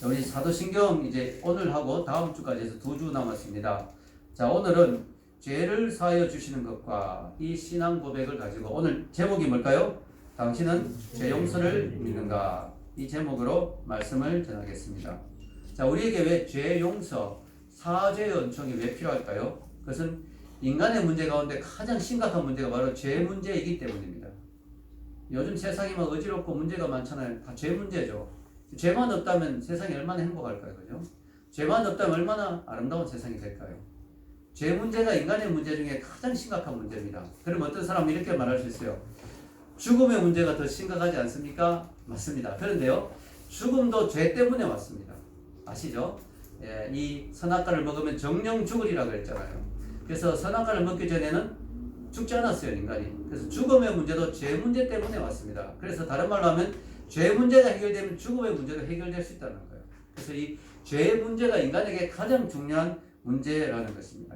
우리 사도신경 이제 오늘하고 다음 주까지 해서 2주 남았습니다. 자, 오늘은 죄를 사하여 주시는 것과 이 신앙 고백을 가지고 오늘 제목이 뭘까요? 당신은 죄 용서를 믿는가? 이 제목으로 말씀을 전하겠습니다. 자, 우리에게 왜 죄 용서, 사죄의 은총이 왜 필요할까요? 그것은 인간의 문제 가운데 가장 심각한 문제가 바로 죄 문제이기 때문입니다. 요즘 세상이 막 어지럽고 문제가 많잖아요. 다 죄 문제죠. 죄만 없다면 세상이 얼마나 행복할까요? 그죠? 죄만 없다면 얼마나 아름다운 세상이 될까요? 죄 문제가 인간의 문제 중에 가장 심각한 문제입니다. 그럼 어떤 사람은 이렇게 말할 수 있어요. 죽음의 문제가 더 심각하지 않습니까? 맞습니다. 그런데요, 죽음도 죄 때문에 왔습니다. 아시죠? 예, 이 선악과를 먹으면 정령 죽으리라고 했잖아요. 그래서 선악과를 먹기 전에는 죽지 않았어요, 인간이. 그래서 죽음의 문제도 죄 문제 때문에 왔습니다. 그래서 다른 말로 하면 죄 문제가 해결되면 죽음의 문제도 해결될 수 있다는 거예요. 그래서 이 죄 문제가 인간에게 가장 중요한 문제라는 것입니다.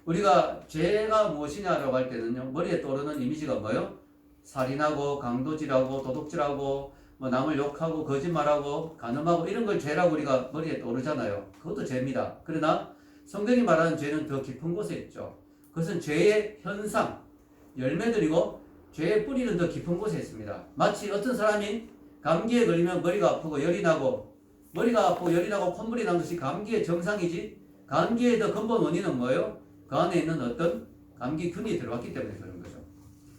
우리가 죄가 무엇이냐라고 할 때는요, 머리에 떠오르는 이미지가 뭐예요? 살인하고 강도질하고 도둑질하고 뭐 남을 욕하고 거짓말하고 간음하고 이런 걸 죄라고 우리가 머리에 떠오르잖아요. 그것도 죄입니다. 그러나 성경이 말하는 죄는 더 깊은 곳에 있죠. 그것은 죄의 현상, 열매들이고 죄의 뿌리는 더 깊은 곳에 있습니다. 마치 어떤 사람이 감기에 걸리면 머리가 아프고 열이 나고 머리가 아프고 열이 나고 콧물이 나는 것이 감기의 정상이지, 감기의 더 근본 원인은 뭐예요? 그 안에 있는 어떤 감기균이 들어왔기 때문에 그런 거죠.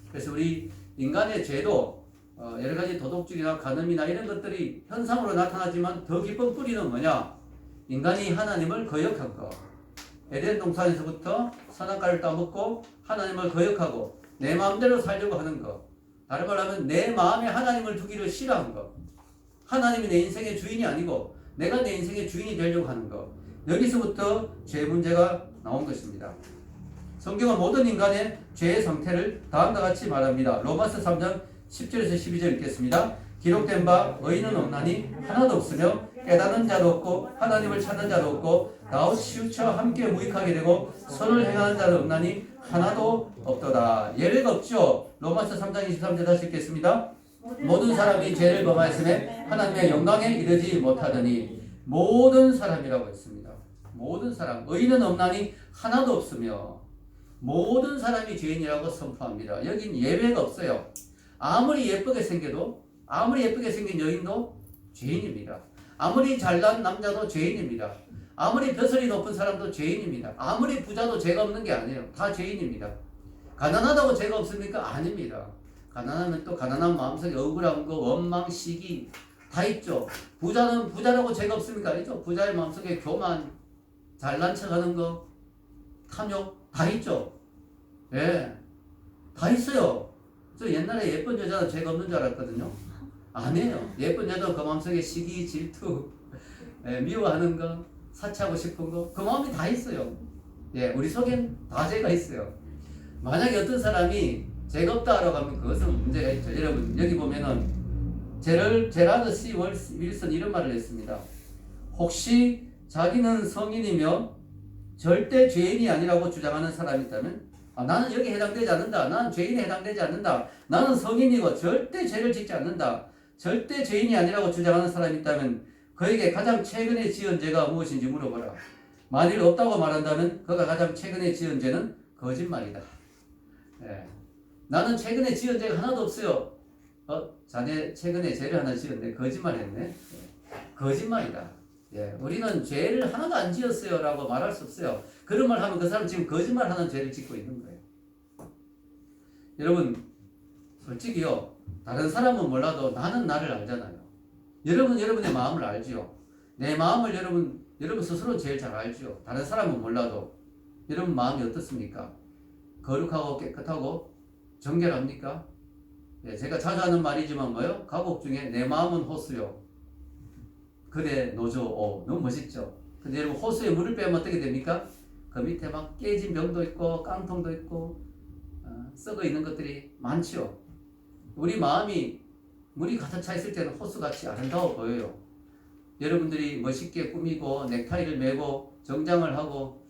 그래서 우리 인간의 죄도 여러 가지 도둑질이나 간음이나 이런 것들이 현상으로 나타나지만 더 깊은 뿌리는 뭐냐? 인간이 하나님을 거역한 거. 에덴 동산에서부터 선악과를 따먹고 하나님을 거역하고 내 마음대로 살려고 하는 것. 다른 말로 하면 내 마음에 하나님을 두기를 싫어한 것. 하나님이 내 인생의 주인이 아니고 내가 내 인생의 주인이 되려고 하는 것. 여기서부터 죄 문제가 나온 것입니다. 성경은 모든 인간의 죄의 상태를 다음과 같이 말합니다. 로마서 3장 10절에서 12절 읽겠습니다. 기록된 바 의인은 없나니 하나도 없으며 깨닫는 자도 없고 하나님을 찾는 자도 없고 다 치우쳐 함께 무익하게 되고 선을 행하는 자도 없나니 하나도 없도다. 예외가 없죠. 로마서 3장 23절 다시 읽겠습니다. 모든 사람이 죄를 범하였음에 하나님의 영광에 이르지 못하더니. 모든 사람이라고 했습니다. 모든 사람. 의인은 없나니 하나도 없으며 모든 사람이 죄인이라고 선포합니다. 여긴 예외가 없어요. 아무리 예쁘게 생겨도, 아무리 예쁘게 생긴 여인도 죄인입니다. 아무리 잘난 남자도 죄인입니다. 아무리 벼슬이 높은 사람도 죄인입니다. 아무리 부자도 죄가 없는 게 아니에요. 다 죄인입니다. 가난하다고 죄가 없습니까? 아닙니다. 가난하면 또 가난한 마음속에 억울한 거, 원망, 시기 다 있죠. 부자는 부자라고 죄가 없습니까? 아니죠. 부자의 마음속에 교만, 잘난 척하는 거, 탐욕 다 있죠. 예, 다 있어요. 저 옛날에 예쁜 여자는 죄가 없는 줄 알았거든요. 아니에요. 예쁜 여자 그 마음속에 시기, 질투, 예, 미워하는 거, 사치하고 싶은 거, 그 마음이 다 있어요. 예, 우리 속엔 다 죄가 있어요. 만약에 어떤 사람이 죄가 없다라고 하면 그것은 문제가 있죠. 여러분, 여기 보면은 제라드 C. 윌슨 이런 말을 했습니다. 혹시 자기는 성인이며 절대 죄인이 아니라고 주장하는 사람이 있다면, 나는 여기에 해당되지 않는다. 나는 죄인에 해당되지 않는다. 나는 성인이고 절대 죄를 짓지 않는다. 절대 죄인이 아니라고 주장하는 사람이 있다면 그에게 가장 최근에 지은 죄가 무엇인지 물어보라. 만일 없다고 말한다면 그가 가장 최근에 지은 죄는 거짓말이다. 예. 나는 최근에 지은 죄가 하나도 없어요. 자네 최근에 죄를 하나 지었네. 거짓말했네. 예. 거짓말이다. 예. 우리는 죄를 하나도 안 지었어요 라고 말할 수 없어요. 그런 말 하면 그 사람 지금 거짓말하는 죄를 짓고 있는 거예요. 여러분, 솔직히요, 다른 사람은 몰라도 나는 나를 알잖아요. 여러분의 마음을 알지요. 내 마음을 여러분 스스로 제일 잘 알지요. 다른 사람은 몰라도 여러분 마음이 어떻습니까? 거룩하고 깨끗하고 정결합니까? 예, 제가 자주 하는 말이지만 뭐요? 가곡 중에 내 마음은 호수요. 그래 노조. 너무 멋있죠? 근데 여러분 호수에 물을 빼면 어떻게 됩니까? 그 밑에 막 깨진 병도 있고 깡통도 있고 썩어 있는 것들이 많지요. 우리 마음이 물이 가득 차 있을 때는 호수같이 아름다워 보여요. 여러분들이 멋있게 꾸미고 넥타이를 매고 정장을 하고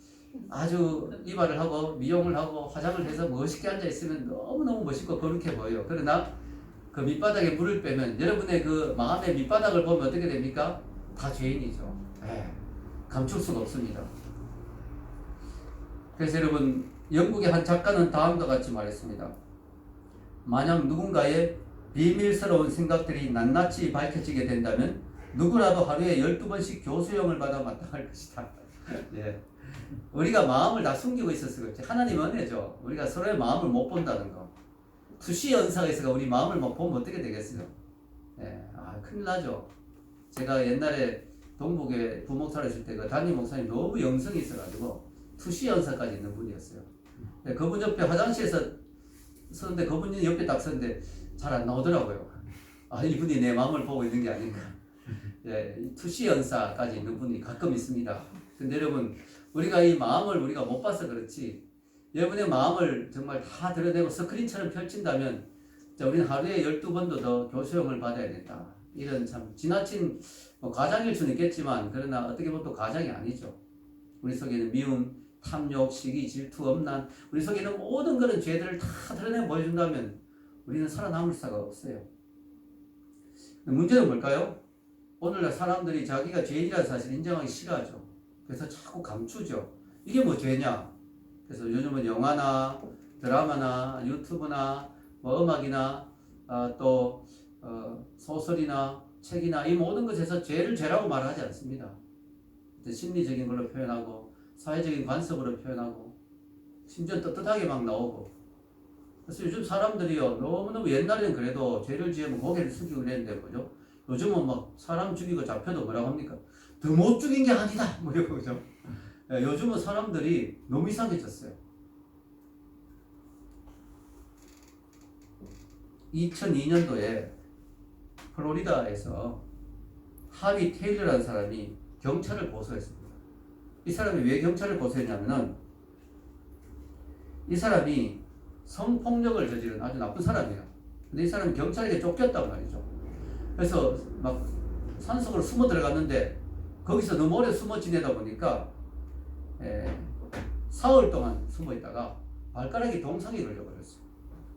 아주 이발을 하고 미용을 하고 화장을 해서 멋있게 앉아 있으면 너무너무 멋있고 거룩해 보여요. 그러나 그 밑바닥에 물을 빼면 여러분의 그 마음의 밑바닥을 보면 어떻게 됩니까? 다 죄인이죠. 감출 수가 없습니다. 그래서 여러분, 영국의 한 작가는 다음과 같이 말했습니다. 만약 누군가의 비밀스러운 생각들이 낱낱이 밝혀지게 된다면 누구라도 하루에 12번씩 교수형을 받아 마땅할 것이다. 예. 우리가 마음을 다 숨기고 있어서 그렇지. 하나님 은혜죠. 우리가 서로의 마음을 못 본다는 거. 투시 연사가 있어가 우리 마음을 막 보면 어떻게 되겠어요? 큰일 나죠. 제가 옛날에 동북에 부목사를 했을 때 그 담임 목사님 너무 영성이 있어가지고 투시 연사까지 있는 분이었어요. 그분 옆에 화장실에서 서는데 그분이 옆에 딱 서는데 잘 안 나오더라고요. 이분이 내 마음을 보고 있는 게 아닌가. 투시 연사까지 있는 분이 가끔 있습니다. 근데 여러분, 우리가 이 마음을 우리가 못 봐서 그렇지, 여러분의 마음을 정말 다 드러내고 스크린처럼 펼친다면 우리는 하루에 12번도 더 교수형을 받아야 된다. 이런 참 지나친 과장일 수는 있겠지만, 그러나 어떻게 보면 또 과장이 아니죠. 우리 속에는 미움, 탐욕, 시기, 질투, 엄난, 우리 속에는 모든 그런 죄들을 다 드러내 보여준다면 우리는 살아남을 수가 없어요. 문제는 뭘까요? 오늘날 사람들이 자기가 죄인이라는 사실을 인정하기 싫어하죠. 그래서 자꾸 감추죠. 이게 뭐 죄냐? 그래서 요즘은 영화나 드라마나 유튜브나 뭐 음악이나 또 소설이나 책이나 이 모든 것에서 죄를 죄라고 말하지 않습니다. 심리적인 걸로 표현하고 사회적인 관습으로 표현하고 심지어 떳떳하게 막 나오고. 그래서 요즘 사람들이요, 너무너무 옛날에는 그래도 죄를 지으면 고개를 숙이고 그랬는데 뭐죠? 요즘은 막 사람 죽이고 잡혀도 뭐라고 합니까? 더 못 죽인 게 아니다 뭐 이러고 그죠? 요즘은 사람들이 너무 이상해졌어요. 2002년도에 플로리다에서 하비 테일러라는 사람이 경찰을 고소했습니다. 이 사람이 왜 경찰을 고소했냐면은 이 사람이 성폭력을 저지른 아주 나쁜 사람이에요. 근데 이 사람이 경찰에게 쫓겼단 말이죠. 그래서 막 산속으로 숨어 들어갔는데 거기서 너무 오래 숨어 지내다 보니까 사흘 동안 숨어 있다가 발가락이 동상이 걸려버렸어요.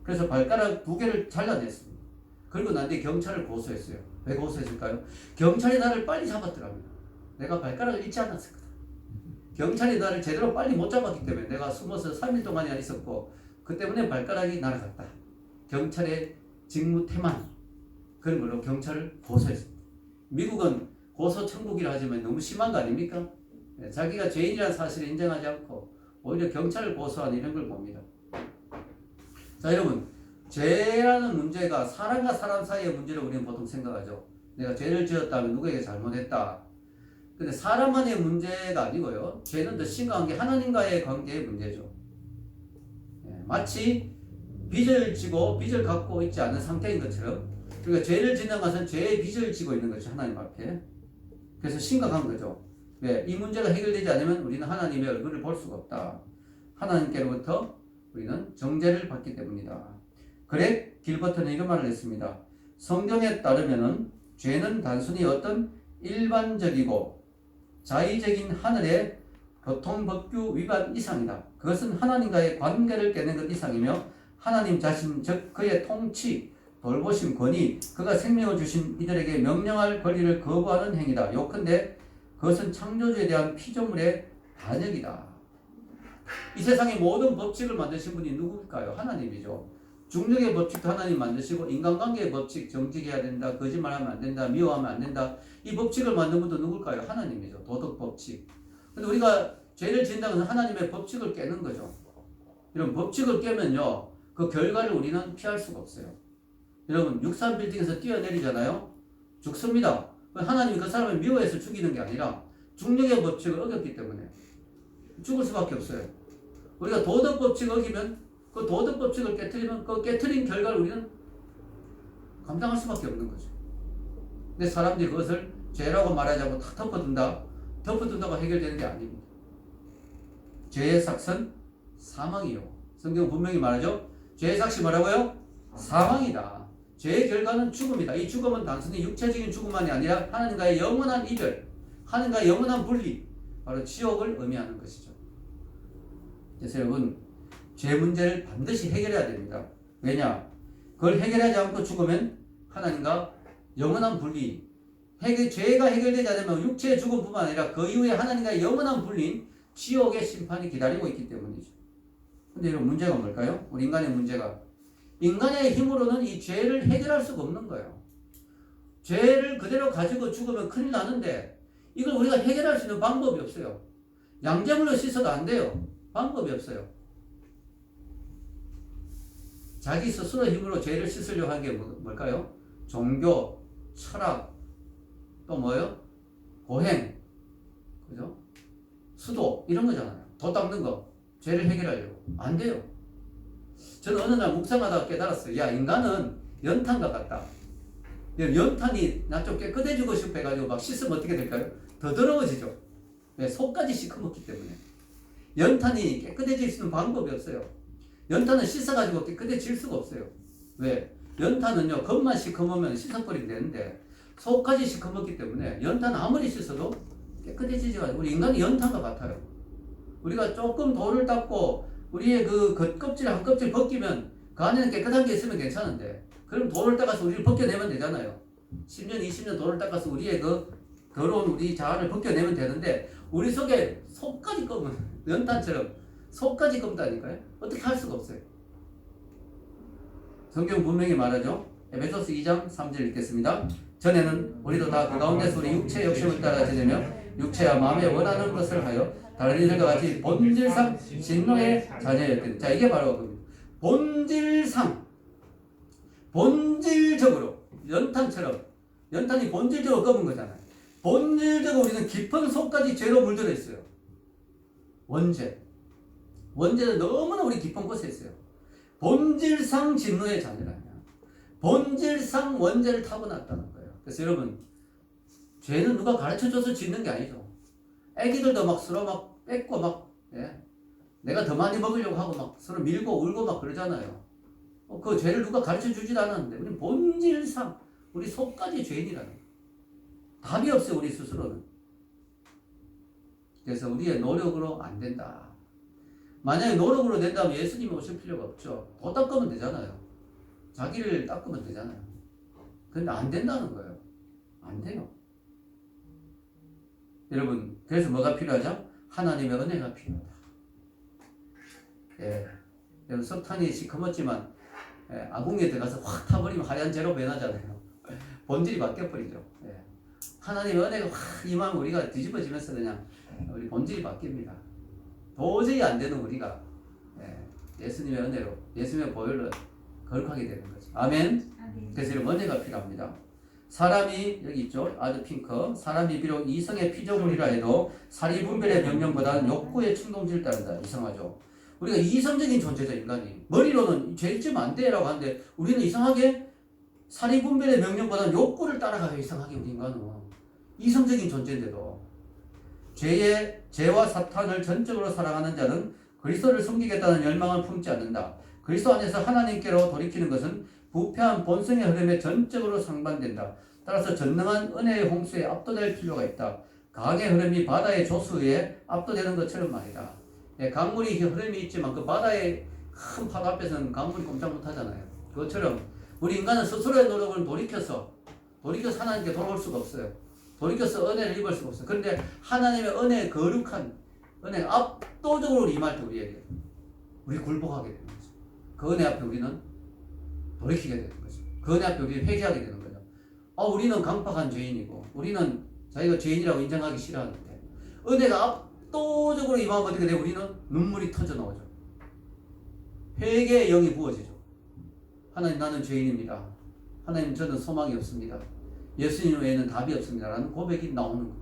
그래서 발가락 2개를 잘라냈습니다. 그리고 난 뒤에 경찰을 고소했어요. 왜 고소했을까요? 경찰이 나를 빨리 잡았더랍니다. 내가 발가락을 잃지 않았을 거다. 경찰이 나를 제대로 빨리 못 잡았기 때문에 내가 숨어서 3일 동안이나 있었고 그 때문에 발가락이 날아갔다. 경찰의 직무태만, 그런 걸로 경찰을 고소했습니다. 미국은 고소 천국이라 하지만 너무 심한 거 아닙니까? 자기가 죄인이라는 사실을 인정하지 않고 오히려 경찰을 고소하는 이런 걸 봅니다. 자, 여러분, 죄라는 문제가 사람과 사람 사이의 문제를 우리는 보통 생각하죠. 내가 죄를 지었다면 누구에게 잘못했다. 근데 사람만의 문제가 아니고요. 죄는 더 심각한 게 하나님과의 관계의 문제죠. 마치 빚을 지고 빚을 갖고 있지 않은 상태인 것처럼, 그러니까 죄를 짓는 것은 죄의 빚을 지고 있는 것이 하나님 앞에. 그래서 심각한 거죠. 왜? 이 문제가 해결되지 않으면 우리는 하나님의 얼굴을 볼 수가 없다. 하나님께로부터 우리는 정죄를 받기 때문이다. 그래 길버트는 이런 말을 했습니다. 성경에 따르면은 죄는 단순히 어떤 일반적이고 자의적인 하늘의 교통법규 위반 이상이다. 그것은 하나님과의 관계를 깨는 것 이상이며 하나님 자신, 즉 그의 통치, 돌보심, 권위, 그가 생명을 주신 이들에게 명령할 권리를 거부하는 행위다. 요컨대 그것은 창조주에 대한 피조물의 반역이다. 이 세상의 모든 법칙을 만드신 분이 누굴까요? 하나님이죠. 중력의 법칙도 하나님 만드시고, 인간관계의 법칙, 정직해야 된다, 거짓말하면 안 된다, 미워하면 안 된다, 이 법칙을 만든 분도 누굴까요? 하나님이죠. 도덕 법칙. 근데 우리가 죄를 지은다는 것은 하나님의 법칙을 깨는 거죠. 이런 법칙을 깨면요, 그 결과를 우리는 피할 수가 없어요. 여러분, 63빌딩에서 뛰어내리잖아요? 죽습니다. 하나님이 그 사람을 미워해서 죽이는 게 아니라 중력의 법칙을 어겼기 때문에 죽을 수밖에 없어요. 우리가 도덕 법칙을 어기면, 그 도덕 법칙을 깨트리면 그 깨트린 결과를 우리는 감당할 수밖에 없는 거죠. 근데 사람들이 그것을 죄라고 말하지 않고 다 덮어둔다. 덮어둔다고 해결되는 게 아닙니다. 죄의 삭은 사망이요. 성경 분명히 말하죠. 죄의 삭이 뭐라고요? 사망이다. 죄의 결과는 죽음이다. 이 죽음은 단순히 육체적인 죽음만이 아니라 하나님과의 영원한 이별, 하나님과의 영원한 분리, 바로 지옥을 의미하는 것이죠. 그래서 여러분, 죄 문제를 반드시 해결해야 됩니다. 왜냐? 그걸 해결하지 않고 죽으면 하나님과 영원한 분리, 죄가 해결되지 않으면 육체의 죽음뿐만 아니라 그 이후에 하나님과 영원한 분린 지옥의 심판이 기다리고 있기 때문이죠. 근데 이런 문제가 뭘까요? 우리 인간의 문제가 인간의 힘으로는 이 죄를 해결할 수가 없는 거예요. 죄를 그대로 가지고 죽으면 큰일 나는데 이걸 우리가 해결할 수 있는 방법이 없어요. 양재물로 씻어도 안 돼요. 방법이 없어요. 자기 스스로 힘으로 죄를 씻으려고 하는 게 뭘까요? 종교, 철학, 또 뭐예요? 고행, 그죠? 수도 이런 거잖아요. 도 닦는 거, 죄를 해결하려고 안 돼요. 저는 어느 날 묵상하다가 깨달았어요. 야, 인간은 연탄과 같다. 연탄이 나 좀 깨끗해지고 싶어 해가지고 막 씻으면 어떻게 될까요? 더 더러워지죠. 왜? 속까지 시커멓기 때문에. 연탄이 깨끗해질 수 있는 방법이 없어요. 연탄은 씻어가지고 깨끗해질 수가 없어요. 왜? 연탄은요, 겉만 시커멓으면 씻어버리면 되는데 속까지 시커멓기 때문에 연탄 아무리 씻어도 깨끗해지지 않아요. 우리 인간이 연탄과 같아요. 우리가 조금 돌을 닦고 우리의 그 겉껍질 한 껍질 벗기면 그 안에는 깨끗한 게 있으면 괜찮은데 그럼 돌을 닦아서 우리를 벗겨내면 되잖아요. 10년, 20년 돌을 닦아서 우리의 그 더러운 우리 자아를 벗겨내면 되는데 우리 속에 속까지 검은 연탄처럼 속까지 검다니까요. 어떻게 할 수가 없어요. 성경 분명히 말하죠. 에베소서 2장 3절 읽겠습니다. 전에는 우리도 다 그 가운데서 우리 육체의 욕심을 따라 지내며 육체와 마음에 원하는 것을 하여 다른 이들과 같이 본질상 진노의 자녀였거든요. 자, 이게 바로 그 본질적으로 연탄처럼 연탄이 본질적으로 검은 거잖아요. 본질적으로 우리는 깊은 속까지 죄로 물들어 있어요. 원죄는 너무나 우리 깊은 곳에 있어요. 본질상 진노의 자녀라냐. 본질상 원죄를 타고났다는 거예요. 그래서 여러분, 죄는 누가 가르쳐줘서 짓는 게 아니죠. 애기들도 막 서로 막 뺏고 막, 예. 내가 더 많이 먹으려고 하고 막 서로 밀고 울고 막 그러잖아요. 그 죄를 누가 가르쳐주지도 않았는데, 우리 본질상, 우리 속까지 죄인이라는 거예요. 답이 없어요, 우리 스스로는. 그래서 우리의 노력으로 안 된다. 만약에 노력으로 된다면 예수님이 오실 필요가 없죠. 더 닦으면 되잖아요. 자기를 닦으면 되잖아요. 근데 안 된다는 거예요. 안 돼요. 여러분, 그래서 뭐가 필요하죠? 하나님의 은혜가 필요하다. 예. 여러분, 석탄이 시커멓지만, 예, 아궁이에 들어가서 확 타버리면 하얀 재로 변하잖아요. 본질이 바뀌어버리죠. 예. 하나님의 은혜가 확 임하면 우리가 뒤집어지면서 그냥 우리 본질이 바뀝니다. 도저히 안 되는 우리가, 예, 예수님의 은혜로, 예수님의 보혈로 거룩하게 되는 거죠. 아멘. 그래서 이런 은혜가 필요합니다. 사람이 여기 있죠. 아드 핑크. 사람이 비록 이성의 피조물이라 해도 사리분별의 명령보다는 욕구의 충동질을 따른다. 이상하죠. 우리가 이성적인 존재죠, 인간이. 머리로는 죄 짓면 안 돼라고 하는데 우리는 이상하게 사리분별의 명령보다는 욕구를 따라가요. 이상하게 우리 인간은 이성적인 존재인데도 죄와 사탄을 전적으로 사랑하는 자는 그리스도를 섬기겠다는 열망을 품지 않는다. 그리스도 안에서 하나님께로 돌이키는 것은 부패한 본성의 흐름에 전적으로 상반된다. 따라서 전능한 은혜의 홍수에 압도될 필요가 있다. 강의 흐름이 바다의 조수에 압도되는 것처럼 말이다. 예, 강물이 흐름이 있지만 그 바다의 큰 파도 앞에서는 강물이 꼼짝 못하잖아요. 그것처럼 우리 인간은 스스로의 노력을 돌이켜서 하나님께 돌아올 수가 없어요. 돌이켜서 은혜를 입을 수가 없어요. 그런데 하나님의 은혜의 거룩한 은혜가 압도적으로 임할 때 우리 굴복하게 되는 거죠. 그 은혜 앞에 우리는 돌이키게 되는 거죠. 그 은혜 앞에 우리는 회개하게 되는 거죠. 우리는 강팍한 죄인이고 우리는 자기가 죄인이라고 인정하기 싫어하는데 은혜가 압도적으로 임하면 어떻게 돼요? 우리는 눈물이 터져 나오죠. 회개의 영이 부어지죠. 하나님, 나는 죄인입니다. 하나님, 저는 소망이 없습니다. 예수님 외에는 답이 없습니다. 라는 고백이 나오는 거예요.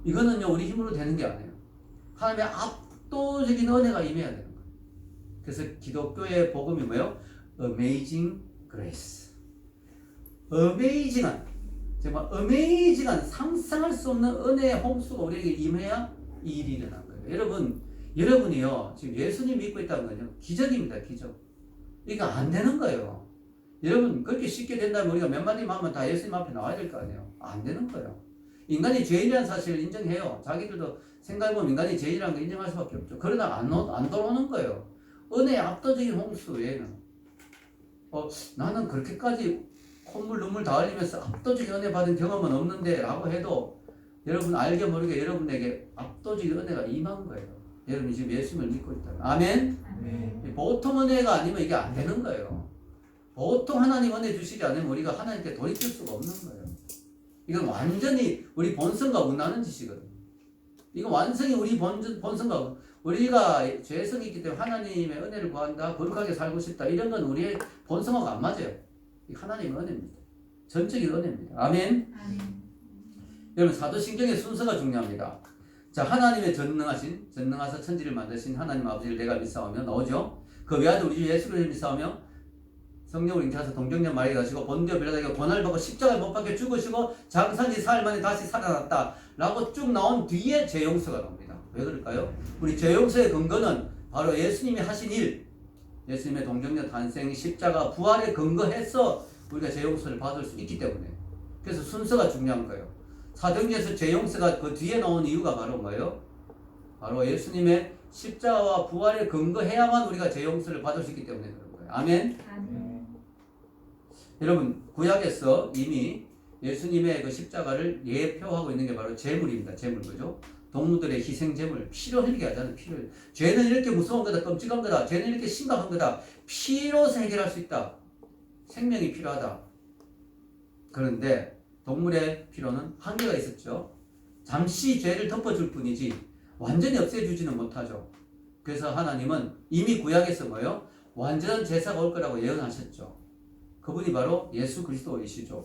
이거는요, 우리 힘으로 되는 게 아니에요. 하나님의 압도적인 은혜가 임해야 되는 거예요. 그래서 기독교의 복음이 뭐예요? Amazing Grace. 정말 어메이징한 상상할 수 없는 은혜의 홍수가 우리에게 임해야 이 일이 일어난 거예요. 여러분이요, 지금 예수님 믿고 있다는 건요, 기적입니다, 기적. 이거 안 되는 거예요. 여러분, 그렇게 쉽게 된다면 우리가 몇 마디만 하면 다 예수님 앞에 나와야 될 거 아니에요. 안 되는 거예요. 인간이 죄인이라는 사실을 인정해요. 자기들도 생각해보면 인간이 죄인이라는 걸 인정할 수밖에 없죠. 그러나 안 돌아오는 거예요. 은혜의 압도적인 홍수 외에는. 나는 그렇게까지 콧물 눈물 다 흘리면서 압도적인 은혜 받은 경험은 없는데 라고 해도 여러분 알게 모르게 여러분에게 압도적인 은혜가 임한 거예요. 여러분이 지금 예수님을 믿고 있다. 아멘? 아멘. 보통 은혜가 아니면 이게 안 되는 거예요. 보통 하나님 은혜 주시지 않으면 우리가 하나님께 돌이킬 수가 없는 거예요. 이건 완전히 우리 본성과 무난한 짓이거든요. 이건 완전히 우리 본성과 우리가 죄성이 있기 때문에 하나님의 은혜를 구한다, 거룩하게 살고 싶다, 이런 건 우리의 본성하고 안 맞아요. 이 하나님의 은혜입니다. 전적인 은혜입니다. 아멘? 아멘. 여러분, 사도신경의 순서가 중요합니다. 자, 하나님의 전능하사 천지를 만드신 하나님 아버지를 내가 믿사오며 나오죠. 그 외아들 우리 주 예수를 믿사오며 성령을 잉태하사 동정녀 마리아가 가시고 본디오 빌라도에게 고난을 받고 십자가에 못 박혀 죽으시고 장사지 사흘 만에 다시 살아났다 라고 쭉 나온 뒤에 죄용서가 나옵니다. 왜 그럴까요? 우리 죄용서의 근거는 바로 예수님이 하신 일, 예수님의 동정녀 탄생, 십자가, 부활에 근거해서 우리가 죄용서를 받을 수 있기 때문에. 그래서 순서가 중요한 거예요. 사도행전에서 죄용서가 그 뒤에 나온 이유가 바로 뭐예요? 바로 예수님의 십자가와 부활에 근거해야만 우리가 죄용서를 받을 수 있기 때문에 그런 거예요. 아멘? 아멘. 여러분, 구약에서 이미 예수님의 그 십자가를 예표하고 있는 게 바로 제물입니다. 제물, 그죠? 동물들의 희생 제물, 피를 흘리게 하잖아요. 피를. 죄는 이렇게 무서운 거다, 끔찍한 거다, 죄는 이렇게 심각한 거다, 피로서 해결할 수 있다. 생명이 필요하다. 그런데 동물의 피로는 한계가 있었죠. 잠시 죄를 덮어줄 뿐이지 완전히 없애주지는 못하죠. 그래서 하나님은 이미 구약에서 뭐예요? 완전한 제사가 올 거라고 예언하셨죠. 그분이 바로 예수 그리스도이시죠.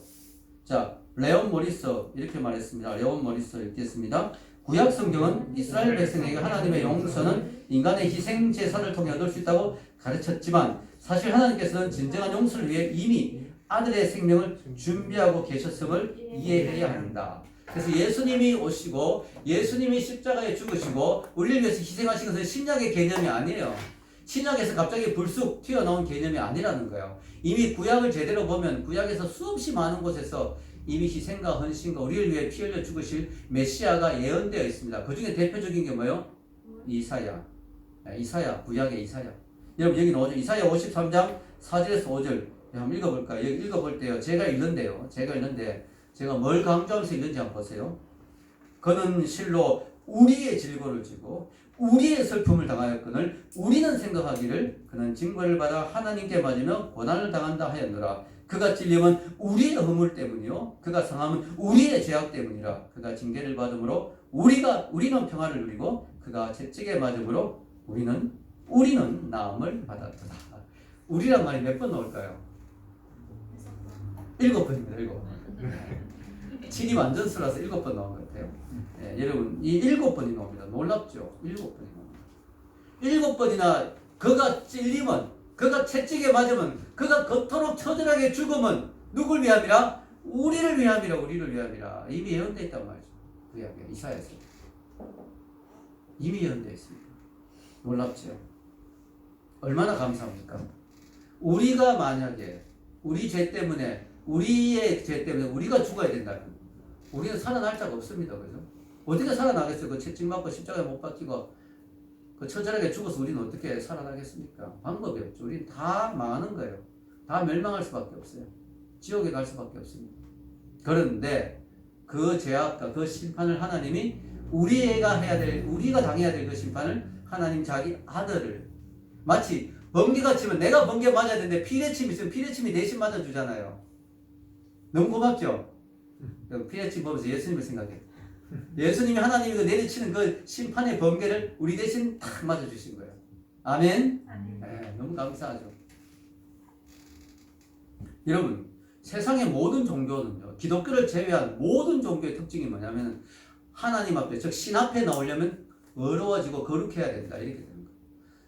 자, 레온 모리서 이렇게 말했습니다. 레온 모리서 읽겠습니다. 구약 성경은 이스라엘 백성에게 하나님의 용서는 인간의 희생 제사를 통해 얻을 수 있다고 가르쳤지만 사실 하나님께서는 진정한 용서를 위해 이미 아들의 생명을 준비하고 계셨음을 이해해야 한다. 그래서 예수님이 오시고 예수님이 십자가에 죽으시고 우리를 위해서 희생하신 것은 신약의 개념이 아니에요. 신약에서 갑자기 불쑥 튀어나온 개념이 아니라는 거예요. 이미 구약을 제대로 보면 구약에서 수없이 많은 곳에서 이미 희생과 헌신과 우리를 위해 피 흘려 죽으실 메시아가 예언되어 있습니다. 그 중에 대표적인 게 뭐예요? 이사야. 구약의 이사야. 여러분 여기 나오죠. 이사야 53장 4절에서 5절 한번 읽어볼까요? 여기 읽어볼 때요. 제가 읽는데 제가 뭘 강조하면서 읽는지 한번 보세요. 그는 실로 우리의 질고를 지고 우리의 슬픔을 당하였거늘 우리는 생각하기를 그는 징벌을 받아 하나님께 맞으며 고난을 당한다 하였노라. 그가 찔림은 우리의 허물 때문이요 그가 상함은 우리의 죄악 때문이라. 그가 징계를 받음으로 우리는 평화를 누리고 그가 채찍에 맞음으로 우리는 나음을 받았다. 우리란 말이 몇 번 나올까요? 7번입니다. 7번. 7이 완전수라서 7번 나온 것 같아요. 네, 여러분 이 7번이 나옵니다. 놀랍죠? 7번이 나옵니다. 7번이나 그가 찔림은, 그가 채찍에 맞으면, 그가 그토록 처절하게 죽으면 누굴 위함이라? 우리를 위함이라. 이미 예언되어 있단 말이죠. 그 이야기가 이사야에서 이미 예언되어 있습니다. 놀랍죠? 얼마나 감사합니까? 우리가 만약에 우리의 죄 때문에 우리가 죽어야 된다면 우리는 살아날 자가 없습니다. 그죠? 어떻게 살아나겠어요? 그 채찍 맞고 십자가에 못 박히고 그 처절하게 죽어서 우리는 어떻게 살아나겠습니까? 방법이 없죠. 우리는 다 망하는 거예요. 다 멸망할 수밖에 없어요. 지옥에 갈 수밖에 없습니다. 그런데 그 죄악과 그 심판을 하나님이 우리가 당해야 될 그 심판을 하나님 자기 아들을 마치 번개가 치면 내가 번개 맞아야 되는데 피레침 있으면 피레침이 대신 맞아주잖아요. 너무 고맙죠? 피레침 보면서 예수님을 생각해. 예수님이 하나님이 내리치는 그 심판의 번개를 우리 대신 탁 맞아주신 거예요. 아멘? 네, 너무 감사하죠. 여러분, 세상의 모든 종교는요, 기독교를 제외한 모든 종교의 특징이 뭐냐면 하나님 앞에, 즉 신 앞에 나오려면 어려워지고 거룩해야 된다. 이렇게 되는 거예요.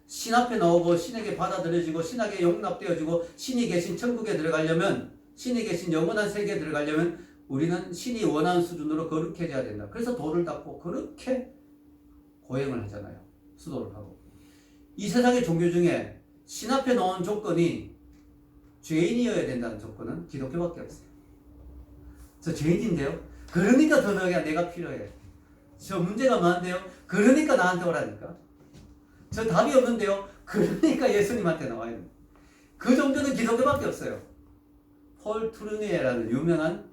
신 앞에 나오고 신에게 받아들여지고 신에게 용납되어지고 신이 계신 천국에 들어가려면, 신이 계신 영원한 세계에 들어가려면 우리는 신이 원하는 수준으로 거룩해져야 된다. 그래서 돌을 닦고 그렇게 고행을 하잖아요. 수도를 하고. 이 세상의 종교 중에 신 앞에 놓은 조건이 죄인이어야 된다는 조건은 기독교밖에 없어요. 저 죄인인데요? 그러니까 더 내가 필요해. 저 문제가 많은데요? 그러니까 나한테 오라니까. 저 답이 없는데요? 그러니까 예수님한테 나와야 돼. 그 정도는 기독교밖에 없어요. 폴 투르니에라는 유명한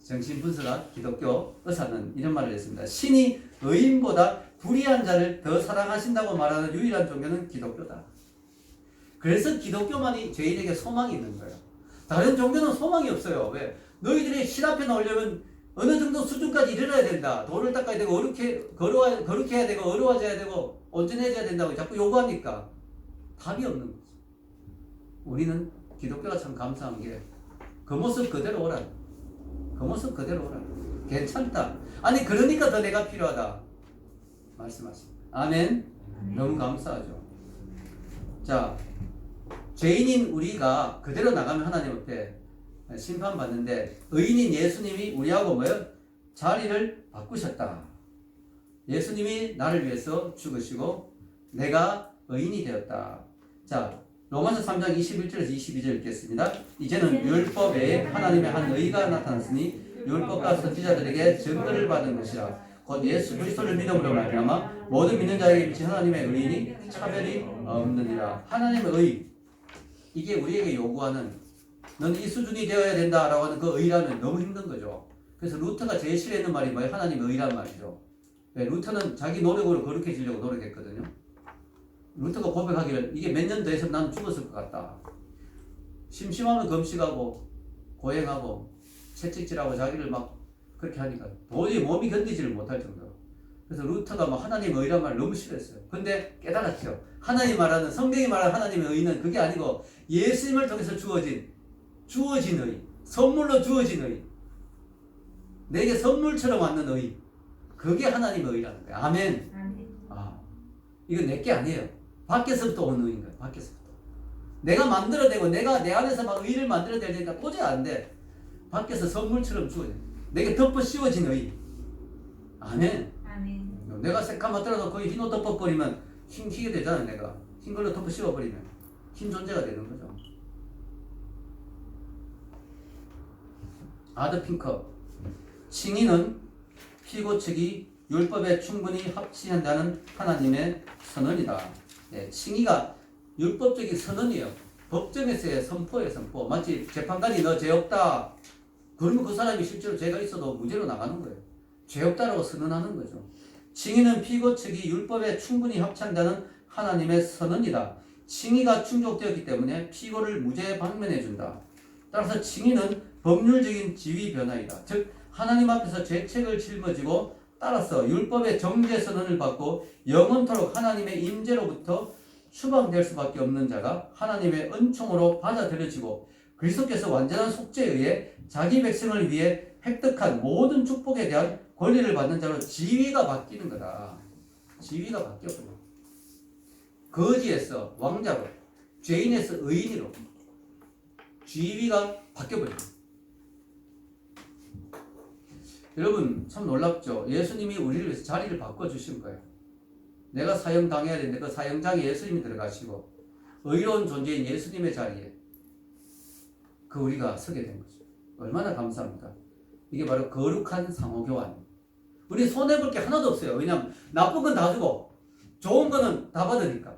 정신분석학 기독교 의사는 이런 말을 했습니다. 신이 의인보다 불의한 자를 더 사랑하신다고 말하는 유일한 종교는 기독교다. 그래서 기독교만이 죄인에게 소망이 있는 거예요. 다른 종교는 소망이 없어요. 왜? 너희들이 신 앞에 나오려면 어느 정도 수준까지 이르러야 된다. 돌을 닦아야 되고 거룩해야 되고 어려워져야 되고 온전해져야 된다고 자꾸 요구하니까 답이 없는 거죠. 우리는 기독교가 참 감사한 게 그 모습 그대로 오라. 그 모습 그대로 오라. 괜찮다. 아니 그러니까 더 내가 필요하다. 말씀하십니다. 아멘. 너무 감사하죠. 자, 죄인인 우리가 그대로 나가면 하나님 앞에 심판받는데 의인인 예수님이 우리하고 뭐요? 자리를 바꾸셨다. 예수님이 나를 위해서 죽으시고 내가 의인이 되었다. 자, 로마서 3장 21절에서 22절 읽겠습니다. 이제는 율법 외에 하나님의 한 의가 나타났으니 율법과 선지자들에게 증거를 받은 것이라. 곧 예수 그리스도를 믿음으로 말미암아 모든 믿는 자에게 미친 하나님의 의인이 차별이 없느니라. 하나님의 의, 이게 우리에게 요구하는 너는 이 수준이 되어야 된다라고 하는 그 의라면 너무 힘든 거죠. 그래서 루터가 제일 싫어했는 말이 뭐예요? 하나님의 의란 말이죠. 네, 루터는 자기 노력으로 거룩해지려고 노력했거든요. 루터가 고백하기를 이게 몇 년 더 했으면 나는 죽었을 것 같다. 심심하면 금식하고 고행하고 채찍질하고 자기를 막 그렇게 하니까 도저히 몸이 견디지를 못할 정도로. 그래서 루터가 막 하나님의 의란 말을 너무 싫어했어요. 근데 깨달았죠. 하나님 말하는, 성경이 말하는 하나님의 의는 그게 아니고 예수님을 통해서 주어진 의, 선물로 주어진 의, 내게 선물처럼 왔는 의, 그게 하나님의 의라는 거예요. 아멘. 아, 이건 내게 아니에요. 밖에서부터 온 의인 거예요. 밖에서부터. 내가 만들어내고 내가 내 안에서 막 의를 만들어내니까 도저히 안 돼. 밖에서 선물처럼 주어진, 내게 덮어 씌워진 의. 아멘. 아멘. 내가 새까맣더라도 거의 흰옷 덮어버리면 흰게 되잖아. 내가 흰 걸로 덮어 씌워버리면 흰 존재가 되는 거죠. 아드 핑커, 칭의는 피고 측이 율법에 충분히 합치한다는 하나님의 선언이다. 예, 칭의가 율법적인 선언이에요. 법정에서의 선포예요. 선포. 마치 재판관이 너 죄 없다 그러면 그 사람이 실제로 죄가 있어도 무죄로 나가는 거예요. 죄 없다라고 선언하는 거죠. 칭의는 피고 측이 율법에 충분히 합치한다는 하나님의 선언이다. 칭의가 충족되었기 때문에 피고를 무죄에 방면해 준다. 따라서 칭의는 법률적인 지위 변화이다. 즉 하나님 앞에서 죄책을 짊어지고 따라서 율법의 정죄 선언을 받고 영원토록 하나님의 임재로부터 추방될 수밖에 없는 자가 하나님의 은총으로 받아들여지고 그리스도께서 완전한 속죄에 의해 자기 백성을 위해 획득한 모든 축복에 대한 권리를 받는 자로 지위가 바뀌는 거다. 지위가 바뀌어버려. 거지에서 왕자로, 죄인에서 의인으로 지위가 바뀌어버려요. 여러분 참 놀랍죠. 예수님이 우리를 위해서 자리를 바꿔주신 거예요. 내가 사형당해야 되는데 그 사형장에 예수님이 들어가시고 의로운 존재인 예수님의 자리에 그 우리가 서게 된 거죠. 얼마나 감사합니까? 이게 바로 거룩한 상호교환. 우리 손해볼 게 하나도 없어요. 왜냐하면 나쁜 건 다 주고 좋은 거는 다 받으니까.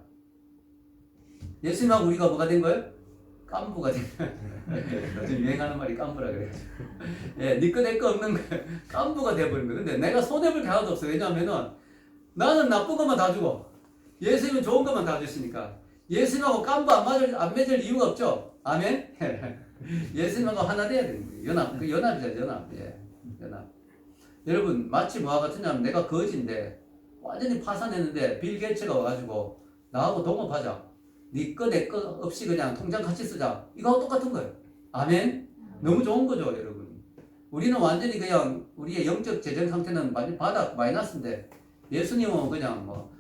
예수님하고 우리가 뭐가 된 거예요? 깐부가 된 거예요. 요즘 유행하는 말이 깐부라 그래요. 예, 네 거 내 거 없는 거예요. 깐부가 돼버린 거예요. 근데 내가 손해볼 게 하나도 없어요. 왜냐하면은 나는 나쁜 것만 다 주고 예수님은 좋은 것만 다 주시니까 예수님하고 깐부 안 맺을 이유가 없죠. 아멘. 예수님하고 하나 돼야 되는 거예요. 연합. 그 연합이죠. 연합. 예, 연합. 여러분 마치 뭐와 같으냐면 내가 거지인데 완전히 파산했는데 빌 게이츠가 와가지고 나하고 동업하자. 네 거 내 거 없이 그냥 통장 같이 쓰자. 이거하고 똑같은 거예요. 아멘. 너무 좋은 거죠, 여러분. 우리는 완전히 그냥 우리의 영적 재정 상태는 완전 바닥 마이너스인데 예수님은 그냥 뭐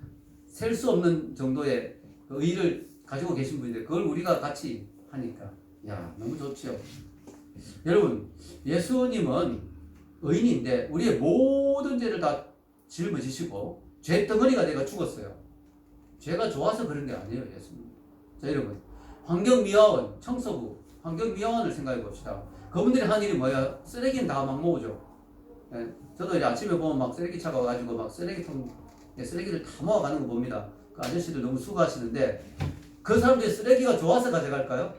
셀 수 없는 정도의 그 의를 가지고 계신 분인데 그걸 우리가 같이 하니까 야 너무 좋죠. 여러분 예수님은 의인인데 우리의 모든 죄를 다 짊어지시고 죄 덩어리가 되어 죽었어요. 죄가 좋아서 그런 게 아니에요. 예수님. 자 여러분 환경미화원 청소부 환경미화원을 생각해 봅시다. 그분들이 한 일이 뭐야? 쓰레기는 다 막 모으죠. 예, 저도 이제 아침에 보면 막 쓰레기차가 와가지고 막 쓰레기를 다 모아가는 거 봅니다. 그 아저씨들 너무 수고하시는데 그 사람들이 쓰레기가 좋아서 가져갈까요?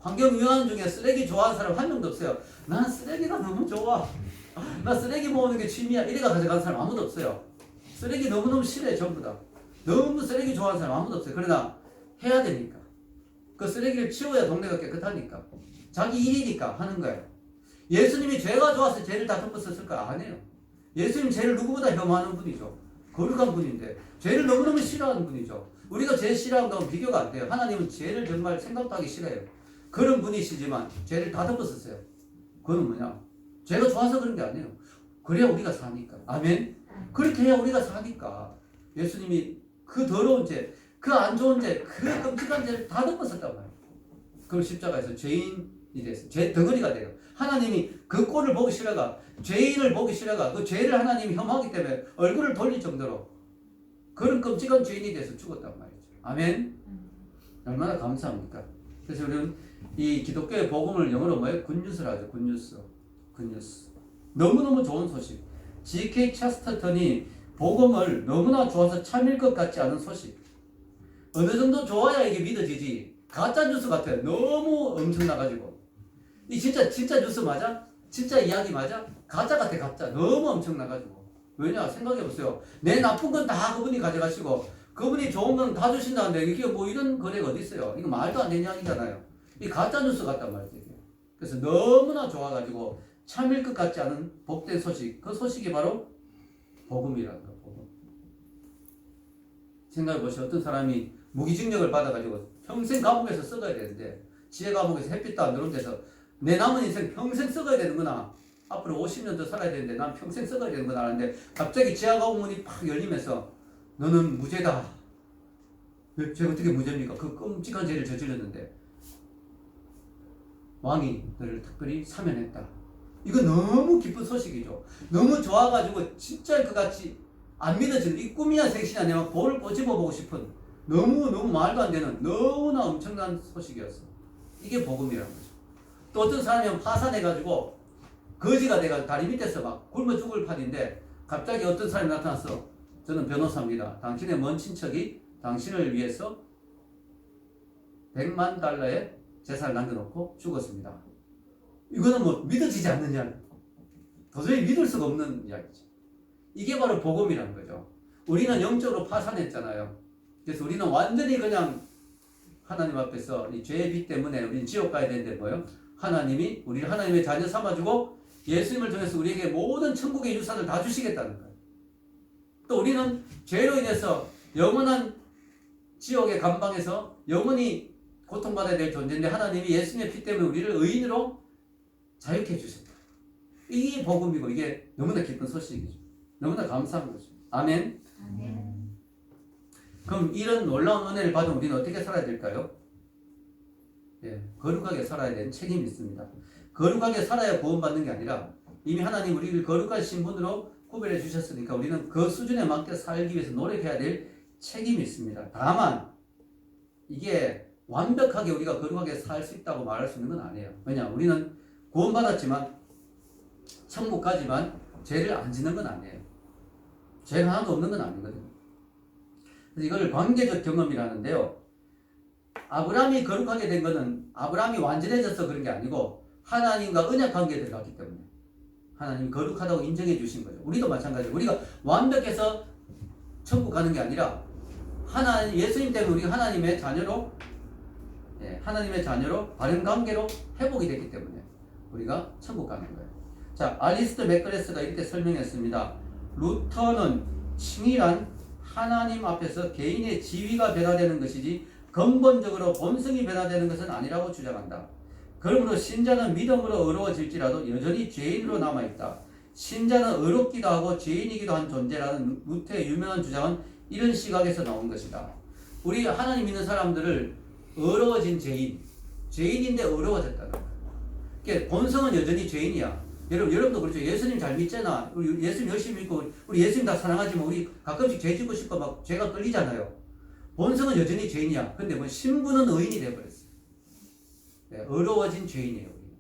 환경유한 중에 쓰레기 좋아하는 사람 한 명도 없어요. 난 쓰레기가 너무 좋아. 나 쓰레기 모으는 게 취미야. 이래가 가져가는 사람 아무도 없어요. 쓰레기 너무너무 싫어해, 전부 다. 너무 쓰레기 좋아하는 사람 아무도 없어요. 그러나 해야 되니까. 그 쓰레기를 치워야 동네가 깨끗하니까. 자기 일이니까 하는 거예요. 예수님이 죄가 좋아서 죄를 다 덮었을까? 아니에요. 예수님 죄를 누구보다 혐오하는 분이죠. 거룩한 분인데 죄를 너무너무 싫어하는 분이죠. 우리가 죄 싫어하는 거하고 비교가 안 돼요. 하나님은 죄를 정말 생각도 하기 싫어해요. 그런 분이시지만 죄를 다 덮었었어요. 그건 뭐냐? 죄가 좋아서 그런 게 아니에요. 그래야 우리가 사니까. 아멘? 그렇게 해야 우리가 사니까. 예수님이 그 더러운 죄, 그 안 좋은 죄, 그 끔찍한 죄를 다 덮었었단 말이에요. 그럼 십자가에서 죄인이 됐어요. 죄 덩어리가 돼요. 하나님이 그 꼴을 보기 싫어가, 죄인을 보기 싫어가, 그 죄를 하나님이 혐오하기 때문에 얼굴을 돌릴 정도로 그런 끔찍한 죄인이 돼서 죽었단 말이죠. 아멘? 얼마나 감사합니까? 그래서 우리는 이 기독교의 복음을 영어로 뭐예요? 굿뉴스라 하죠. 굿뉴스. 굿뉴스. 너무너무 좋은 소식. G.K. 체스터턴이 복음을 너무나 좋아서 참일 것 같지 않은 소식. 어느 정도 좋아야 이게 믿어지지. 가짜 뉴스 같아요. 너무 엄청나가지고. 이 진짜 뉴스 맞아? 진짜 이야기 맞아? 가짜 같아, 가짜. 너무 엄청나가지고. 왜냐? 생각해보세요. 내 나쁜 건 다 그분이 가져가시고, 그분이 좋은 건 다 주신다는데, 이게 뭐 이런 거래가 어디 있어요? 이거 말도 안 되는 이야기잖아요. 이 가짜 뉴스 같단 말이죠, 이게. 그래서 너무나 좋아가지고, 참일 것 같지 않은 복된 소식. 그 소식이 바로 복음이라는 거, 복음. 생각해보세요. 어떤 사람이 무기징역을 받아가지고 평생 감옥에서 썩어야 되는데, 지혜 감옥에서 햇빛도 안 들어온 데서 내 남은 인생 평생 썩어야 되는구나. 앞으로 50년 더 살아야 되는데 난 평생 썩어야 되는구나 하는데 갑자기 지하 감옥문이 팍 열리면서 너는 무죄다. 제가 어떻게 무죄입니까? 그 끔찍한 죄를 저질렀는데 왕이 너를 특별히 사면했다. 이거 너무 기쁜 소식이죠. 너무 좋아가지고 진짜일 것 같이 안 믿어지는 이 꿈이야 생시냐 내가 볼을 꼬집어보고 싶은 너무 말도 안 되는 너무나 엄청난 소식이었어. 이게 복음이라는 거죠. 또 어떤 사람이 파산해가지고 거지가 돼가지고 다리 밑에서 막 굶어 죽을 판인데 갑자기 어떤 사람이 나타났어. 저는 변호사입니다. 당신의 먼 친척이 당신을 위해서 100만 달러의 재산을 남겨놓고 죽었습니다. 이거는 뭐 믿어지지 않느냐. 도저히 믿을 수가 없는 이야기죠. 이게 바로 복음이라는 거죠. 우리는 영적으로 파산했잖아요. 그래서 우리는 완전히 그냥 하나님 앞에서 이 죄의 빚 때문에 우리는 지옥 가야 되는데 뭐요? 하나님이 우리를 하나님의 자녀 삼아주고 예수님을 통해서 우리에게 모든 천국의 유산을 다 주시겠다는 거예요. 또 우리는 죄로 인해서 영원한 지옥의 감방에서 영원히 고통받아야 될 존재인데 하나님이 예수님의 피 때문에 우리를 의인으로 자유케 해주셨다. 이게 복음이고 이게 너무나 기쁜 소식이죠. 너무나 감사한 거죠. 아멘. 아멘. 그럼 이런 놀라운 은혜를 받은 우리는 어떻게 살아야 될까요? 예, 거룩하게 살아야 되는 책임이 있습니다. 거룩하게 살아야 구원받는 게 아니라 이미 하나님 우리를 거룩한 신분으로 구별해 주셨으니까 우리는 그 수준에 맞게 살기 위해서 노력해야 될 책임이 있습니다. 다만 이게 완벽하게 우리가 거룩하게 살 수 있다고 말할 수 있는 건 아니에요. 왜냐? 우리는 구원받았지만 천국 가지만 죄를 안 짓는 건 아니에요. 죄가 하나도 없는 건 아니거든요. 그래서 이걸 관계적 경험이라는데요. 아브라함이 거룩하게 된 것은 아브라함이 완전해져서 그런 게 아니고 하나님과 언약 관계에 들어갔기 때문에 하나님이 거룩하다고 인정해 주신 거죠. 우리도 마찬가지예요. 우리가 완벽해서 천국 가는 게 아니라 하나님, 예수님 때문에 우리가 하나님의 자녀로 하나님의 자녀로 바른 관계로 회복이 됐기 때문에 우리가 천국 가는 거예요. 자, 알리스트 맥그레스가 이렇게 설명했습니다. 루터는 칭의란 하나님 앞에서 개인의 지위가 변화되는 것이지 근본적으로 본성이 변화되는 것은 아니라고 주장한다. 그러므로 신자는 믿음으로 의로워질지라도 여전히 죄인으로 남아있다. 신자는 의롭기도 하고 죄인이기도 한 존재라는 루터의 유명한 주장은 이런 시각에서 나온 것이다. 우리 하나님 믿는 사람들을 의로워진 죄인인데 의로워졌다는 거야. 그러니까 본성은 여전히 죄인이야. 여러분도 그렇죠. 예수님 잘 믿잖아. 우리 예수님 열심히 믿고 우리 예수님 다 사랑하지만 우리 가끔씩 죄 짓고 싶고 막 죄가 끌리잖아요. 본성은 여전히 죄인이야. 근데 뭐 신분은 의인이 돼버렸어. 네, 의로워진 죄인이에요. 우리.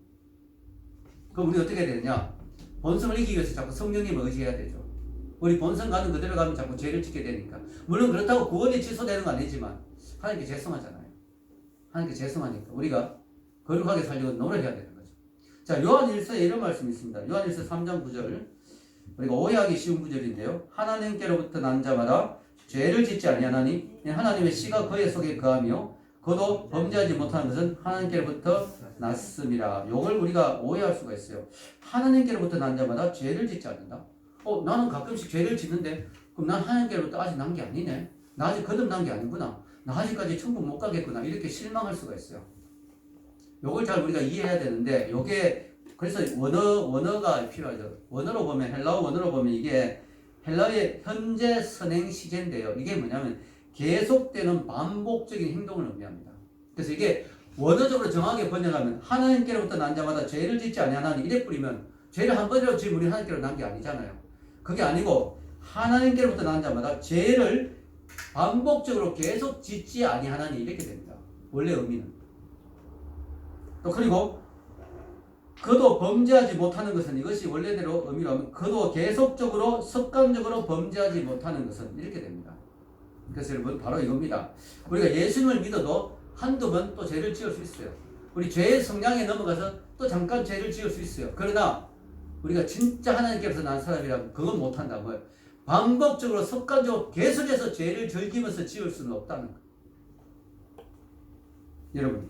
그럼 우리 어떻게 해야 되느냐? 본성을 이기기 위해서 자꾸 성령님을 의지해야 되죠. 우리 본성 가는 그대로 가면 자꾸 죄를 짓게 되니까. 물론 그렇다고 구원이 취소되는 건 아니지만 하나님께 죄송하잖아요. 하나님께 죄송하니까 우리가 거룩하게 살려고 노력해야 되는 거죠. 자, 요한일서에 이런 말씀이 있습니다. 요한일서 3장 9절. 우리가 오해하기 쉬운 구절인데요. 하나님께로부터 난 자마다 죄를 짓지 아니하나니 하나님의 씨가 그의 속에 거하며 그도 범죄하지 못하는 것은 하나님께로부터 났습니다. 이걸 우리가 오해할 수가 있어요. 하나님께로부터 난 자마다 죄를 짓지 않는다. 나는 가끔씩 죄를 짓는데 그럼 난 하나님께로부터 아직 난 게 아니네. 나 아직 거듭난 게 아니구나. 나 아직까지 천국 못 가겠구나. 이렇게 실망할 수가 있어요. 요걸 잘 우리가 이해해야 되는데 요게 그래서 원어가 필요하죠. 원어로 보면 헬라어 원어로 보면 이게 헬라어의 현재 선행 시제인데요. 이게 뭐냐면 계속되는 반복적인 행동을 의미합니다. 그래서 이게 원어적으로 정확하게 번역하면 하나님께로부터 난 자마다 죄를 짓지 아니하나니 이래 뿌리면 죄를 한 번이라도 지으면 우리 하나님께로 난 게 아니잖아요. 그게 아니고 하나님께로부터 난 자마다 죄를 반복적으로 계속 짓지 아니하나니 이렇게 됩니다. 원래 의미는. 또 그리고 그도 범죄하지 못하는 것은 이것이 원래대로 의미로 하면 그도 계속적으로 습관적으로 범죄하지 못하는 것은 이렇게 됩니다. 그래서 여러분 바로 이겁니다. 우리가 예수님을 믿어도 한두 번 또 죄를 지을 수 있어요. 우리 죄의 성향에 넘어가서 또 잠깐 죄를 지을 수 있어요. 그러나 우리가 진짜 하나님께서 난 사람이라면 그건 못한다고요. 반복적으로 습관적으로 계속해서 죄를 즐기면서 지을 수는 없다는 거예요. 여러분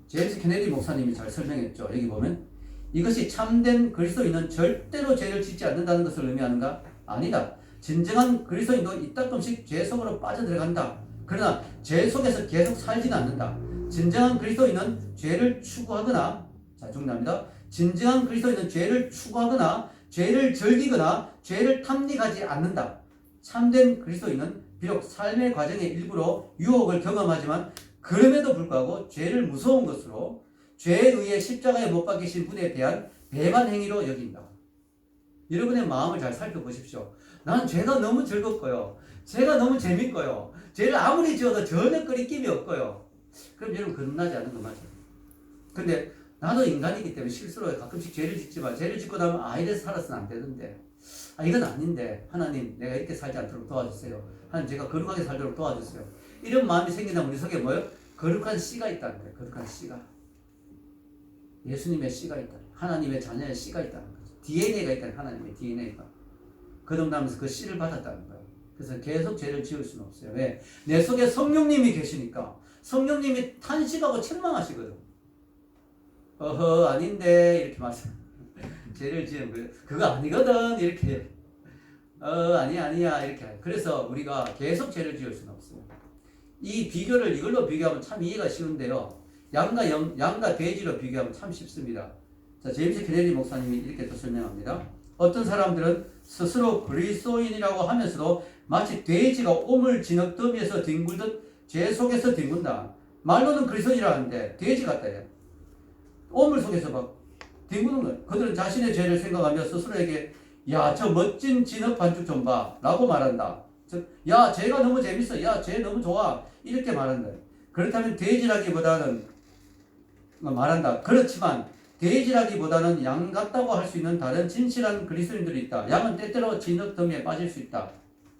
제임스 케네디 목사님이 잘 설명했죠. 여기 보면 이것이 참된 그리스도인은 절대로 죄를 짓지 않는다는 것을 의미하는가? 아니다. 진정한 그리스도인도 이따금씩 죄 속으로 빠져들어간다. 그러나 죄 속에서 계속 살지는 않는다. 진정한 그리스도인은 죄를 추구하거나 중요합니다. 진정한 그리스도인은 죄를 추구하거나 죄를 즐기거나 죄를 탐닉하지 않는다. 참된 그리스도인은 비록 삶의 과정의 일부로 유혹을 경험하지만 그럼에도 불구하고 죄를 무서운 것으로 죄에 의해 십자가에 못 박히신 분에 대한 배반 행위로 여긴다. 여러분의 마음을 잘 살펴보십시오. 나는 죄가 너무 즐겁고요. 죄가 너무 재밌고요. 죄를 아무리 지어도 전혀 끄리낌이 없고요. 그럼 여러분 거듭나지 않은 거 맞아요. 근데 나도 인간이기 때문에 실수로 가끔씩 죄를 짓지만 죄를 짓고 나면 이래서 살아서는 안 되는데 이건 아닌데 하나님 내가 이렇게 살지 않도록 도와주세요. 하나님 제가 거룩하게 살도록 도와주세요. 이런 마음이 생긴다면 우리 속에 뭐예요? 거룩한 씨가 있다는 거예요. 거룩한 씨가. 예수님의 씨가 있다. 하나님의 자녀의 씨가 있다는 거죠. DNA가 있다는 하나님의 DNA가. 거듭나면서 그 씨를 받았다는 거예요. 그래서 계속 죄를 지을 수는 없어요. 왜? 내 속에 성령님이 계시니까 성령님이 탄식하고 책망하시거든. 아닌데 이렇게 말씀. 죄를 지은 거예요. 그거 아니거든 이렇게. 아니야 이렇게. 그래서 우리가 계속 죄를 지을 수는 없어요. 이 비교를 이걸로 비교하면 참 이해가 쉬운데요. 양과 돼지로 비교하면 참 쉽습니다. 자, 제임스 케네디 목사님이 이렇게 또 설명합니다. 어떤 사람들은 스스로 그리스도인이라고 하면서도 마치 돼지가 오물 진흙 더미에서 뒹굴듯 죄 속에서 뒹군다. 말로는 그리스도인이라 하는데 돼지 같다. 오물 속에서 막 뒹구는 거예요. 그들은 자신의 죄를 생각하며 스스로에게 야, 저 멋진 진흙 반죽 좀 봐 라고 말한다. 야, 죄가 너무 재밌어. 야, 죄 너무 좋아. 이렇게 말한다. 그렇다면 돼지라기보다는 말한다. 그렇지만 돼지라기보다는 양 같다고 할 수 있는 다른 진실한 그리스도인들이 있다. 양은 때때로 진흙 더미에 빠질 수 있다.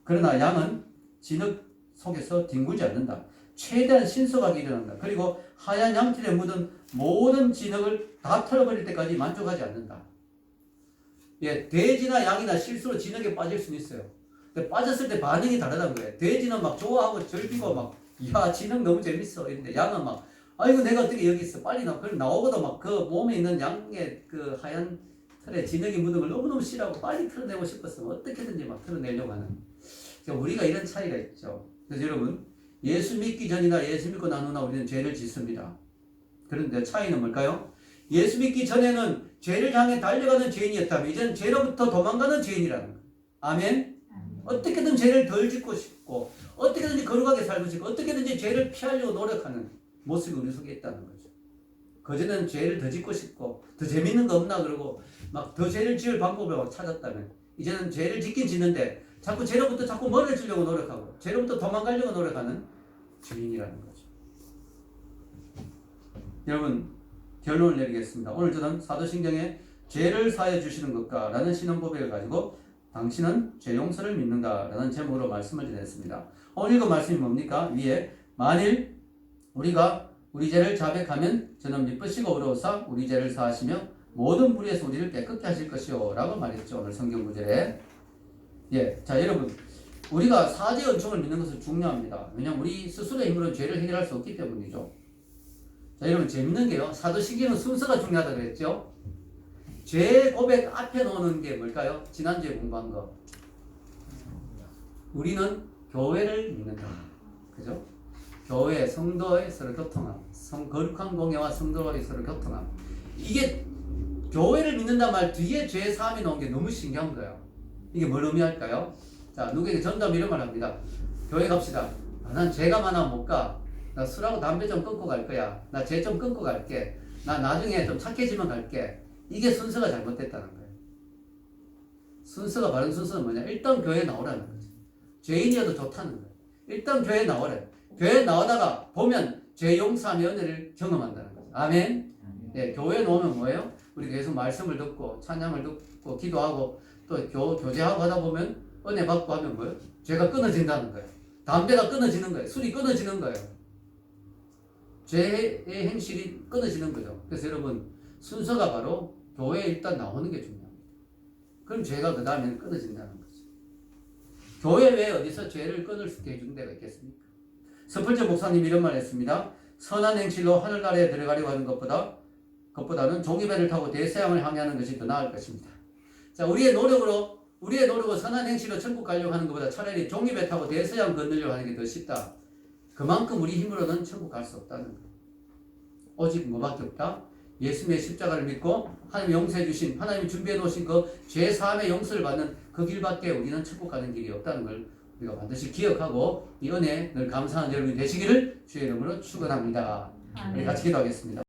그러나 양은 진흙 속에서 뒹굴지 않는다. 최대한 신속하게 일어난다. 그리고 하얀 양털에 묻은 모든 진흙을 다 털어버릴 때까지 만족하지 않는다. 예, 돼지나 양이나 실수로 진흙에 빠질 수는 있어요. 근데 빠졌을 때 반응이 다르다는 거예요. 돼지는 막 좋아하고 즐기고 막, 야, 진흙 너무 재밌어. 이런데 양은 막, 아이고, 내가 어떻게 여기 있어. 빨리 나. 그럼 나오고도 막 그 몸에 있는 양의 그 하얀 털에 진흙이 묻은 걸 너무너무 싫어하고 빨리 털어내고 싶었으면 어떻게든지 막 털어내려고 하는. 그러니까 우리가 이런 차이가 있죠. 그래서 여러분, 예수 믿기 전이나 예수 믿고 난 후나 우리는 죄를 짓습니다. 그런데 차이는 뭘까요? 예수 믿기 전에는 죄를 향해 달려가는 죄인이었다면 이제는 죄로부터 도망가는 죄인이라는 거예요. 아멘? 어떻게든 죄를 덜 짓고 싶고 어떻게든지 거룩하게 살고 싶고 어떻게든지 죄를 피하려고 노력하는 모습이 우리 속에 있다는 거죠. 그전에는 죄를 더 짓고 싶고 더 재밌는 거 없나 그러고 막 더 죄를 지을 방법을 막 찾았다면 이제는 죄를 짓긴 짓는데 자꾸 죄로부터 자꾸 멀어지려고 노력하고 죄로부터 도망가려고 노력하는 죄인이라는 거죠. 여러분 결론을 내리겠습니다. 오늘 저는 사도신경에 죄를 사해 주시는 것과 라는 신앙고백을 가지고 당신은 죄 용서를 믿는가 라는 제목으로 말씀을 드렸습니다. 오늘 읽은 말씀이 뭡니까? 위에 만일 우리가 우리 죄를 자백하면 저는 미쁘시고 의로우사 우리 죄를 사하시며 모든 불의에서 우리를 깨끗게 하실 것이요 라고 말했죠. 오늘 성경 구절에. 예, 자 여러분 우리가 사죄 은총을 믿는 것은 중요합니다. 왜냐하면 우리 스스로의 힘으로 죄를 해결할 수 없기 때문이죠. 자 여러분 재밌는 게요. 사도신경은 순서가 중요하다고 그랬죠. 죄 고백 앞에 놓는 게 뭘까요? 지난주에 공부한 거. 우리는 교회를 믿는다. 그죠? 교회, 성도의 서로 교통함. 거룩한 공예와 성도의 서로 교통함. 이게 교회를 믿는다 말 뒤에 죄 사함이 나온 게 너무 신기한 거예요. 이게 뭘 의미할까요? 자, 누구에게 전담 이런 말 합니다. 교회 갑시다. 난 죄가 많아 못 가. 나 술하고 담배 좀 끊고 갈 거야. 나 죄 좀 끊고 갈게. 나 나중에 좀 착해지면 갈게. 이게 순서가 잘못됐다는 거예요. 순서가 바른 순서는 뭐냐? 일단 교회에 나오라는 거죠. 죄인이어도 좋다는 거예요. 일단 교회에 나오래. 교회에 나오다가 보면 죄 용서함의 은혜를 경험한다는 거죠. 아멘. 네, 교회에 나오면 뭐예요? 우리 계속 말씀을 듣고 찬양을 듣고 기도하고 또 교제하고 하다 보면 은혜 받고 하면 뭐예요? 죄가 끊어진다는 거예요. 담배가 끊어지는 거예요. 술이 끊어지는 거예요. 죄의 행실이 끊어지는 거죠. 그래서 여러분 순서가 바로 교회에 일단 나오는 게 중요합니다. 그럼 죄가 그 다음에는 끊어진다는 거죠. 교회 외에 어디서 죄를 끊을 수 있게 해준 데가 있겠습니까? 서플전 목사님 이런 말 했습니다. 선한 행실로 하늘나라에 들어가려고 하는 것보다는 종이배를 타고 대서양을 향하는 것이 더 나을 것입니다. 자, 우리의 노력으로 선한 행실로 천국 가려고 하는 것보다 차라리 종이배 타고 대서양 건너려고 하는 게 더 쉽다. 그만큼 우리 힘으로는 천국 갈 수 없다는 거예요. 오직 뭐밖에 없다? 예수님의 십자가를 믿고 하나님 용서해 주신 하나님이 준비해 놓으신 그 죄 사함의 용서를 받는 그 길밖에 우리는 천국 가는 길이 없다는 걸 우리가 반드시 기억하고 이 은혜 늘 감사하는 여러분이 되시기를 주의 이름으로 축원합니다. 우리 같이 기도하겠습니다.